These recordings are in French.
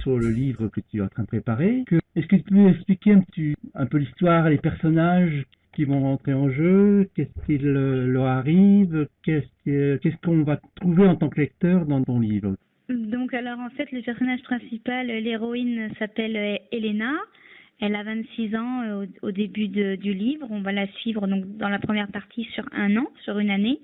Sur le livre que tu es en train de préparer, est-ce que tu peux expliquer un peu l'histoire, les personnages qui vont rentrer en jeu, qu'est-ce qu'il leur arrive, qu'est-ce qu'on va trouver en tant que lecteur dans ton livre? Donc alors en fait le personnage principal, l'héroïne s'appelle Elena. Elle a 26 ans au début du livre. On va la suivre donc dans la première partie sur un an, sur une année.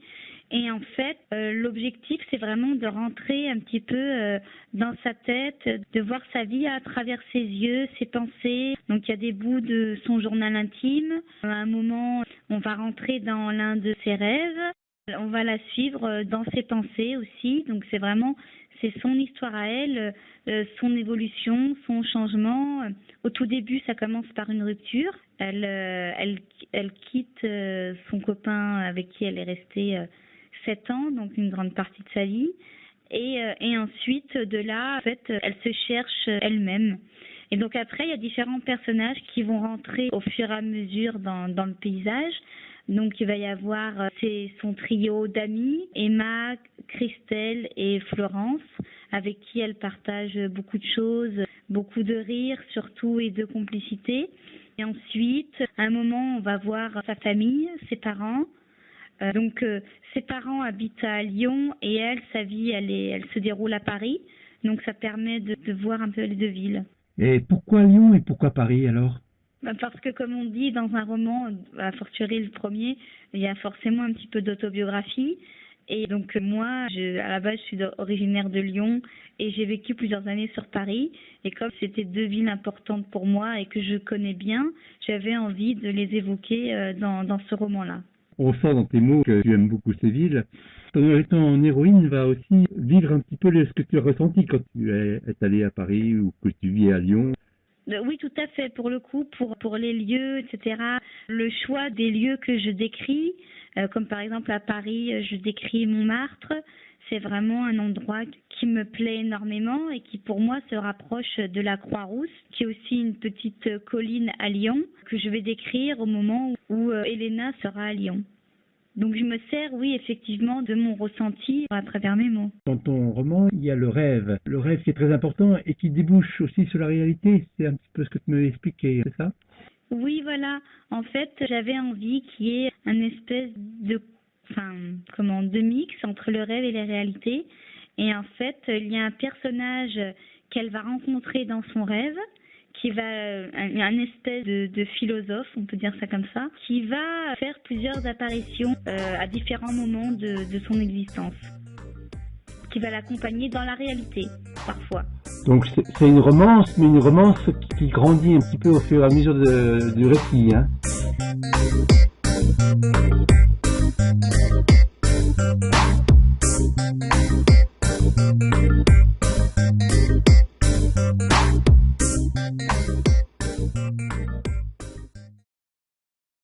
Et en fait, l'objectif, c'est vraiment de rentrer un petit peu dans sa tête, de voir sa vie à travers ses yeux, ses pensées. Donc, il y a des bouts de son journal intime. À un moment, on va rentrer dans l'un de ses rêves. On va la suivre dans ses pensées aussi. Donc, c'est son histoire à elle, son évolution, son changement. Au tout début, ça commence par une rupture. Elle quitte son copain avec qui elle est restée 7 ans, donc une grande partie de sa vie. Et ensuite, de là, en fait, elle se cherche elle-même. Et donc après, il y a différents personnages qui vont rentrer au fur et à mesure dans le paysage. Donc il va y avoir son trio d'amis, Emma, Christelle et Florence, avec qui elle partage beaucoup de choses, beaucoup de rires surtout et de complicité. Et ensuite, à un moment, on va voir sa famille, ses parents. Donc ses parents habitent à Lyon et elle, sa vie, elle se déroule à Paris. Donc ça permet de voir un peu les deux villes. Et pourquoi Lyon et pourquoi Paris alors? Parce que comme on dit dans un roman, à fortiori le premier, il y a forcément un petit peu d'autobiographie. Et donc moi, à la base, je suis originaire de Lyon et j'ai vécu plusieurs années sur Paris. Et comme c'était deux villes importantes pour moi et que je connais bien, j'avais envie de les évoquer dans ce roman-là. On sent dans tes mots que tu aimes beaucoup ces villes. Ton héroïne va aussi vivre un petit peu ce que tu as ressenti quand tu es allé à Paris ou que tu vis à Lyon. Oui, tout à fait. Pour le coup, pour les lieux, etc. Le choix des lieux que je décris, comme par exemple à Paris, je décris Montmartre. C'est vraiment un endroit qui me plaît énormément et qui pour moi se rapproche de la Croix-Rousse, qui est aussi une petite colline à Lyon, que je vais décrire au moment où Elena sera à Lyon. Donc je me sers, oui, effectivement, de mon ressenti à travers mes mots. Dans ton roman, il y a le rêve qui est très important et qui débouche aussi sur la réalité. C'est un petit peu ce que tu m'avais expliqué, c'est ça? Oui, voilà. En fait, j'avais envie qu'il y ait un espèce de mix entre le rêve et la réalité. Et en fait, il y a un personnage qu'elle va rencontrer dans son rêve, qui va un espèce de philosophe, on peut dire ça comme ça, qui va faire plusieurs apparitions à différents moments de son existence, qui va l'accompagner dans la réalité, parfois. Donc c'est une romance, mais une romance qui grandit un petit peu au fur et à mesure du récit, hein.